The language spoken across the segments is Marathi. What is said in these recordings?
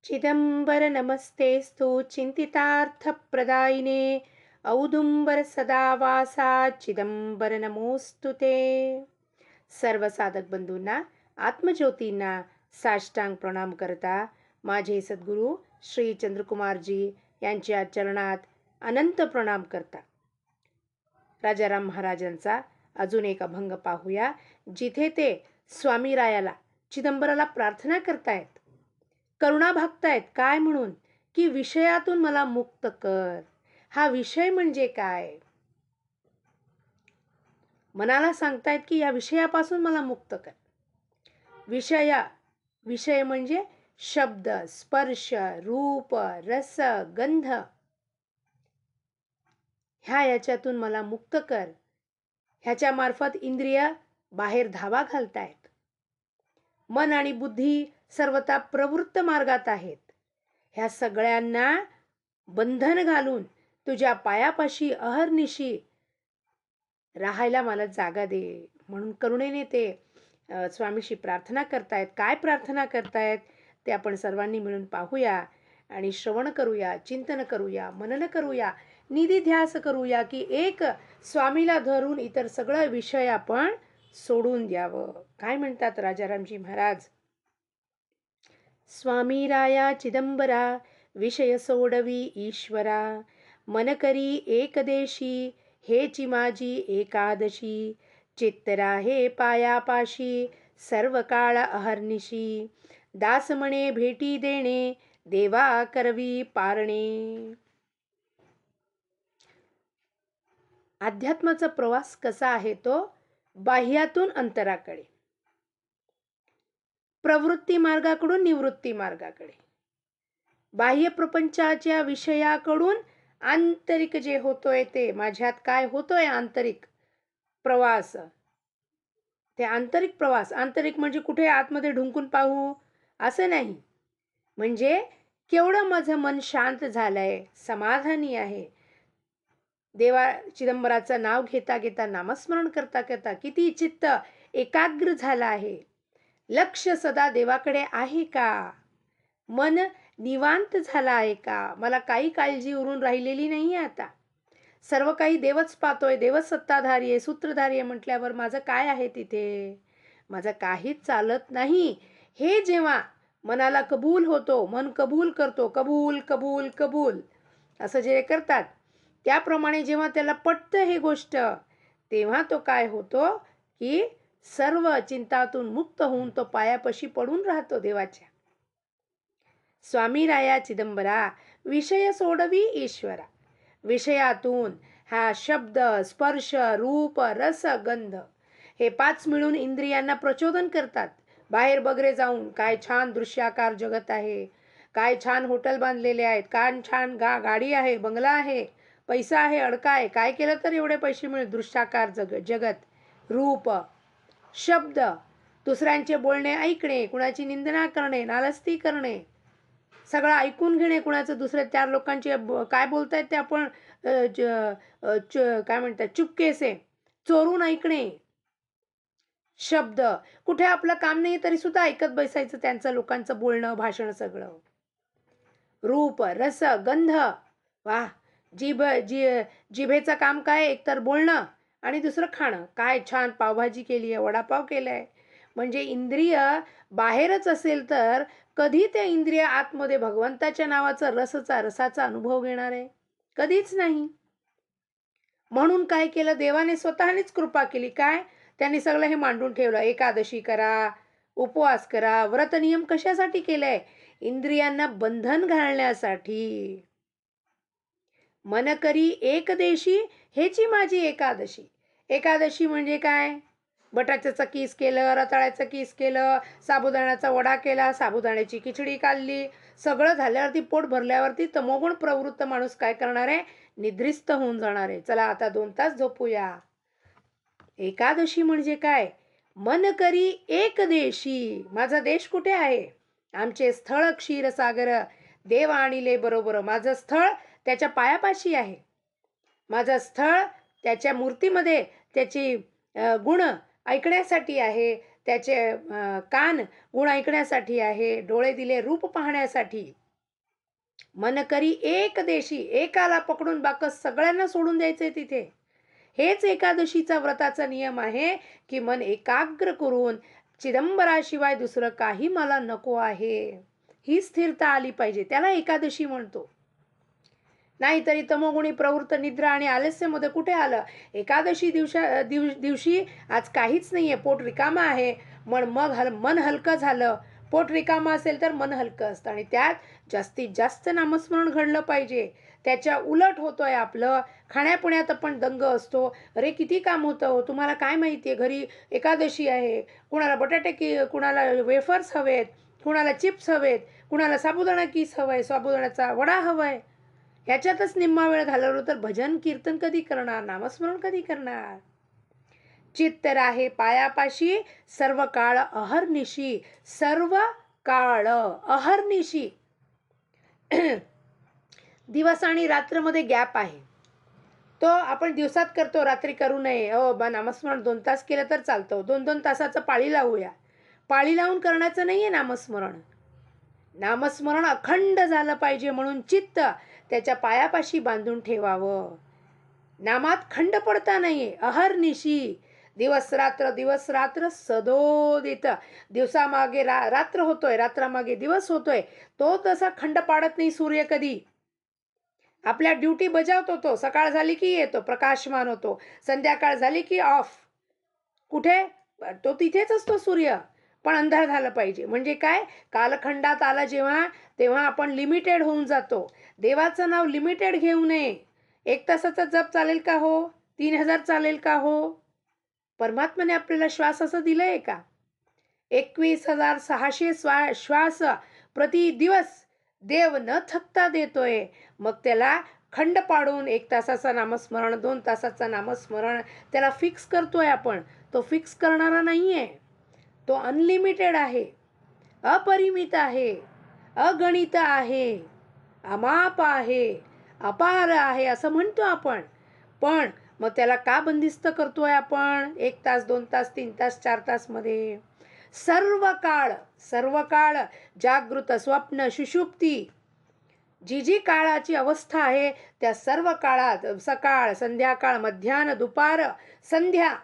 चिदंबर नमस्तेस्तु चिंतितार्थप्रदायिने औदुंबर सदा वासा चिदंबर नमोस्तु ते. सर्व साधक बंधूंना, आत्मज्योतींना साष्टांग प्रणाम करता माझे सद्गुरू श्री चंद्रकुमारजी यांच्या चरणात अनंत प्रणाम करता. राजाराम महाराजांचा अजून एक अभंग पाहूया, जिथे ते स्वामी रायाला चिदंबराला प्रार्थना करतायत, करुणा भागतायत. काय म्हणून? की विषयातून मला मुक्त कर. हा विषय म्हणजे काय? मनाला सांगतायत की या विषयापासून मला मुक्त कर. विषय म्हणजे शब्द, स्पर्श, रूप, रस, गंध. याच्यातून मला मुक्त कर. ह्याच्या मार्फत इंद्रिय बाहेर धावा घालतायत. मन आणि बुद्धी सर्वता प्रवृत्त मार्गात आहेत. ह्या सगळ्यांना बंधन घालून तुझ्या पायापाशी अहर्निशी राहायला मला जागा दे. म्हणून करुणेने ते स्वामीशी प्रार्थना करतायत. काय प्रार्थना करतायत ते आपण सर्वांनी मिळून पाहूया आणि श्रवण करूया, चिंतन करूया, मनन करूया, निधिध्यास करूया की एक स्वामीला धरून इतर सगळं विषय आपण सोडून द्यावं. काय म्हणतात राजारामजी महाराज? स्वामी राया चिदंबरा विषय सोडवी ईश्वरा, मन करी एकदेशी हेची माझी एकादशी, चित्तरा हे पायापाशी सर्व काळ अहर्निशी, दास म्हणे भेटी देणे देवा करवी पारणे. अध्यात्माचा प्रवास कसा आहे तो? बाह्यातून अंतराकडे, प्रवृत्ती मार्गाकडून निवृत्ती मार्गाकडे, बाह्य प्रपंचाच्या विषयाकडून आंतरिक जे होतोय ते माझ्यात काय होतोय आंतरिक प्रवास. ते आंतरिक प्रवास, आंतरिक म्हणजे कुठे आतमध्ये ढुंकून पाहू असं नाही. म्हणजे केवढं माझं मन शांत झालंय, समाधानी आहे. देवा चिदंबराचं नाव घेता घेता, नामस्मरण करता करता किती चित्त एकाग्र झालं आहे. लक्ष सदा देवाकडे आहे का? मन निवांत झाला आहे का? मला काही काळजी उरून राहिलेली नाही आता. सर्व काही देवच पाहतोय, देवच सत्ताधारी आहे, सूत्रधारी आहे म्हटल्यावर माझं काय आहे तिथे? माझं काहीच चालत नाही. हे जेव्हा मनाला कबूल होतो, मन कबूल करतो, कबूल कबूल कबूल असं जे करतात, त्याप्रमाणे जेव्हा त्याला पटतं हे गोष्ट, तेव्हा तो काय होतो की सर्व चिंतातून मुक्त होऊन तो पायापाशी पडून राहतो देवाच्या. स्वामी राया चिदंबरा विषय सोडवी ईश्वरा. विषयातून हा शब्द, स्पर्श, रूप, रस, गंध हे 5 मिळून इंद्रियांना प्रचोदन करतात. बाहेर बगरे जाऊन काय छान दृश्याकार जगत आहे, काय छान हॉटेल बांधलेले आहेत, काय छान गाडी आहे, बंगला आहे, पैसा आहे, अडका आहे. काय केलं तर एवढे पैसे मिळेल? दृश्याकार जगत, रूप, शब्द, दुसऱ्यांचे बोलणे ऐकणे, कुणाची निंदना करणे, नालस्ती करणे, सगळं ऐकून घेणे, कुणाचं दुसऱ्या 4 लोकांचे काय बोलतायत ते आपण काय म्हणतात चुपकेसे चोरून ऐकणे. शब्द, कुठे आपलं काम नाही तरी सुद्धा ऐकत बसायचं त्यांचं लोकांचं बोलणं, भाषण सगळं. रूप, रस, गंध, वाह. जिभेचं काम काय? एकतर बोलणं आणि दुसरं खाणं. काय छान पावभाजी केली आहे, वडापाव केलाय. म्हणजे इंद्रिय बाहेरच असेल तर कधी ते इंद्रिय आतमध्ये भगवंताच्या नावाचा रसाचा अनुभव घेणार आहे? कधीच नाही. म्हणून काय केलं देवाने? स्वतःनेच कृपा केली. काय? त्यांनी सगळं हे मांडून ठेवलं. एकादशी करा, उपवास करा, व्रत नियम कशासाठी केलंय? इंद्रियांना बंधन घालण्यासाठी. मन करी एकदेशी हेची माझी एकादशी. एकादशी म्हणजे काय? बटाट्याचं कीस केलं, रताळ्याचं कीस केलं, साबुदाण्याचा वडा केला, साबुदाण्याची खिचडी काढली. सगळं झाल्यावरती, पोट भरल्यावरती तमोगुण प्रवृत्त माणूस काय करणार आहे? निद्रिस्त होऊन जाणार आहे. चला आता 2 तास झोपूया. एकादशी म्हणजे काय? मन करी एकदेशी. माझा देश कुठे आहे? आमचे स्थळ क्षीरसागर देव आणिले बरोबर. माझं स्थळ त्याच्या पायापाशी आहे. माझं स्थळ त्याच्या मूर्तीमध्ये त्याची गुण ऐकण्यासाठी आहे. त्याचे कान गुण ऐकण्यासाठी आहे, डोळे दिले रूप पाहण्यासाठी. मन करी एक देशी, एकाला पकडून बाकस सगळ्यांना सोडून द्यायचंय तिथे. हेच एकादशीचा व्रताचा नियम आहे, की मन एकाग्र करून चिदंबराशिवाय दुसरं काही मला नको आहे, ही स्थिरता आली पाहिजे. त्याला एकादशी म्हणतो. नाहीतरी तमोगुणी प्रवृत्त निद्रा आणि आलस्यामध्ये कुठे आलं? एकादशी दिवशी आज काहीच नाहीये, पोट रिकामं आहे. मन हलकं झालं. पोट रिकामं असेल तर मन हलकं असतं आणि त्यात जास्तीत जास्त नामस्मरण घडलं पाहिजे. त्याच्या उलट होतोय आपलं. खाण्यापिण्यात आपण दंग असतो. अरे किती काम होतं हो, तुम्हाला काय माहिती आहे, घरी एकादशी आहे, कुणाला कुणाला वेफर्स हवेत, कुणाला चिप्स हवेत, कुणाला साबुदाणा किस हवाय, साबुदाण्याचा वडा हवाय. ह्याच्यातच निम्मा वेळ घालवलो तर भजन कीर्तन कधी करणार, नामस्मरण कधी करणार? चित्त राहे पायापाशी सर्व काळ अहर्निशी, सर्व काळ अहर्निशी. दिवस आणि रात्रमध्ये गॅप आहे, तो आपण दिवसात करतो, रात्री करू नये. नामस्मरण 2 तास केलं तर चालतं. 2-2 तासाचं पाळी लावूया. पाळी लावून करण्याचं नाहीये नामस्मरण. नामस्मरण अखंड झालं पाहिजे म्हणून चित्त त्याच्या पायापाशी बांधून ठेवावं. नामात खंड पडता नाहीये. अहर्निशी, दिवस रात्र सदोदित. दिवसामागे रात्र होतोय, रात्रामागे दिवस होतोय. तो तसा खंड पाडत नाही सूर्य कधी. आपल्या ड्युटी बजावतो तो. सकाळ झाली की येतो, प्रकाशमान होतो. संध्याकाळ झाली की ऑफ. कुठे? तो तिथेच असतो सूर्य. पण अंधार झालं पाहिजे. म्हणजे काय? कालखंडात आला जेव्हा, तेव्हा आपण लिमिटेड होऊन जातो. देवाचं नाव लिमिटेड घेऊ नये. 1 तासाचा जप चालेल का हो? 3000 चालेल का हो? परमात्म्याने आपल्याला श्वास असं दिलंय का? 21,600 श्वास प्रति दिवस देव न थकता देतोय. मग त्याला खंड पाडून 1 तासाचं नामस्मरण, 2 तासाचं नामस्मरण त्याला फिक्स करतोय आपण. तो फिक्स करणारा नाहीये. तो अनलिमिटेड आहे, अपरिमित आहे, अगणित आहे, अमाप आहे, अपार आहे असं म्हणतो आपण. पण मग त्याला का बंदिस्त करतोय आपण 1 तास, 2 तास, 3 तास, 4 तास मध्ये? सर्व काळ जागृत, स्वप्न, सुषुप्ती, जी काळाची अवस्था आहे त्या सर्व काळात, सकाळ, संध्याकाळ, मध्यान्ह, दुपार, संध्या,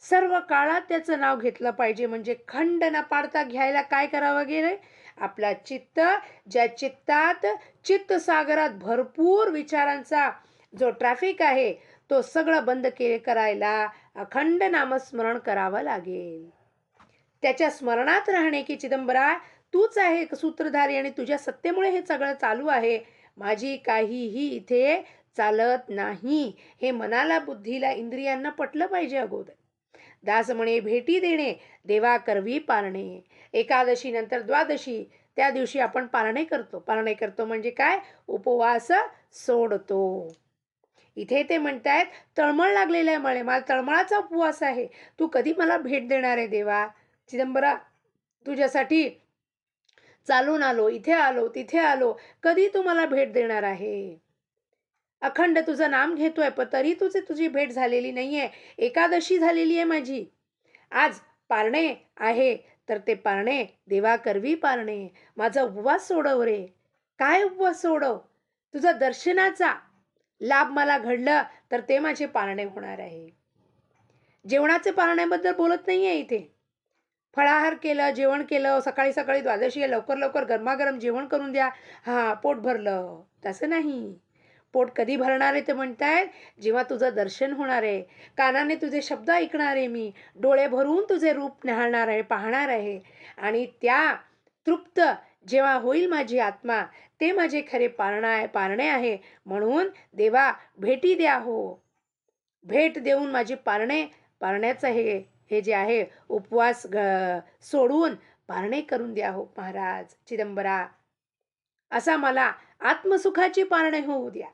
सर्व काळात त्याचं नाव घेतलं पाहिजे. म्हणजे खंड न पाडता घ्यायला काय करावं गेले? आपला चित्त, ज्या चित्तात चित्त सागरात भरपूर विचारांचा जो ट्रॅफिक आहे तो सगळं बंद करायला अखंड नामस्मरण करावं लागेल. त्याच्या स्मरणात राहणे की चिदंबरा तूच आहे सूत्रधारी आणि तुझ्या सत्तेमुळे हे सगळं चालू आहे. माझी काहीही इथे चालत नाही. हे मनाला, बुद्धीला, इंद्रियांना पटलं पाहिजे अगोदर. दास म्हणे भेटी देणे, देवा करवी पारणे. एकादशी नंतर द्वादशी, त्या दिवशी आपण पारणे करतो म्हणजे काय? उपवास सोडतो. इथे ते म्हणतायत तळमळ लागलेला आहे, मला तळमळाचा उपवास आहे. तू कधी मला भेट देणार आहे देवा? चिदंबरा, तुझ्यासाठी चालून आलो, इथे आलो, तिथे आलो, कधी तू मला भेट देणार आहे? अखंड तुझं नाम घेतोय, पण तरी तुझी भेट झालेली नाहीये. एकादशी झालेली आहे माझी. आज पारणे आहे, तर ते पारणे देवा करवी पारणे. माझा उपवास सोडव रे. काय उपवास सोडव? तुझा दर्शनाचा लाभ मला घडलं तर ते माझे पारणे होणार आहे. जेवणाचे पारण्याबद्दल बोलत नाहीये इथे. फळाहार केलं, जेवण केलं, सकाळी सकाळी द्वादशी आहे, लवकर लवकर गरमागरम जेवण करून द्या, हा पोट भरलं, तसं नाही. पोट कधी भरणार आहे ते म्हणतायत? जेव्हा तुझं दर्शन होणार आहे, कानाने तुझे शब्द ऐकणार आहे मी, डोळे भरून तुझे रूप निहाळणार आहे, पाहणार आहे. आणि त्या तृप्त जेव्हा होईल माझी आत्मा, ते माझे खरे पारणे आहे. म्हणून देवा भेटी द्या हो. भेट देऊन माझी पारण्याचं हे जे आहे उपवास सोडून पारणे करून द्या हो महाराज चिदंबरा. असा मला आत्मसुखाची पारणे होऊ द्या,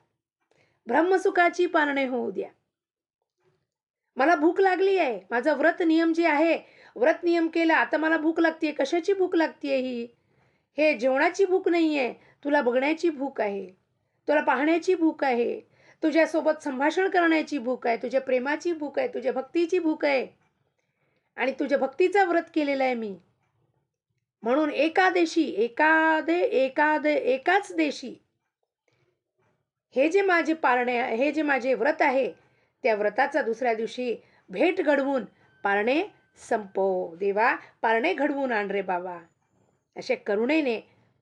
ब्रह्मसुखाची पारणे होऊ द्या. मला भूक लागली आहे. माझा व्रत नियम जे आहे, व्रत नियम केला, आता मला भूक लागते. कशाची भूक लागते ही? हे जेवणाची भूक नाहीये, तुला बघण्याची भूक आहे, तुला पाहण्याची भूक आहे, तुझ्यासोबत संभाषण करण्याची भूक आहे, तुझ्या प्रेमाची भूक आहे, तुझ्या भक्तीची भूक आहे. आणि तुझ्या भक्तीचा व्रत केलेला आहे मी. म्हणून एकाच देशी हे जे माझे व्रत आहे, त्या व्रताचा दुसऱ्या दिवशी भेट घडवून पारणे संपव. देवा, पारणे घडवून आण रे बाबा. अशा करुणेने,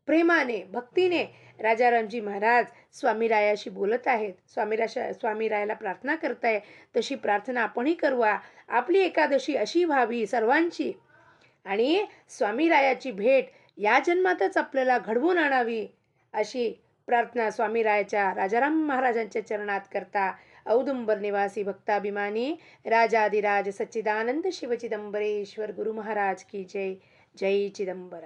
प्रेमाने, भक्तीने राजारामजी महाराज स्वामीरायाशी बोलत आहेत. स्वामीरायाला प्रार्थना करताय. तशी प्रार्थना आपणही करूया. आपली एकादशी अशी व्हावी सर्वांची आणि स्वामीरायाची भेट या जन्मातच आपल्याला घडवून आणावी, अशी प्रार्थना स्वामीरायाच्या राजाराम महाराजांच्या चरणात करता औदुंबर निवासी भक्ताभिमानी राजाधिराज सच्चिदानंद शिव चिदंबरेश्वर गुरु महाराज की जय. जय चिदंबर.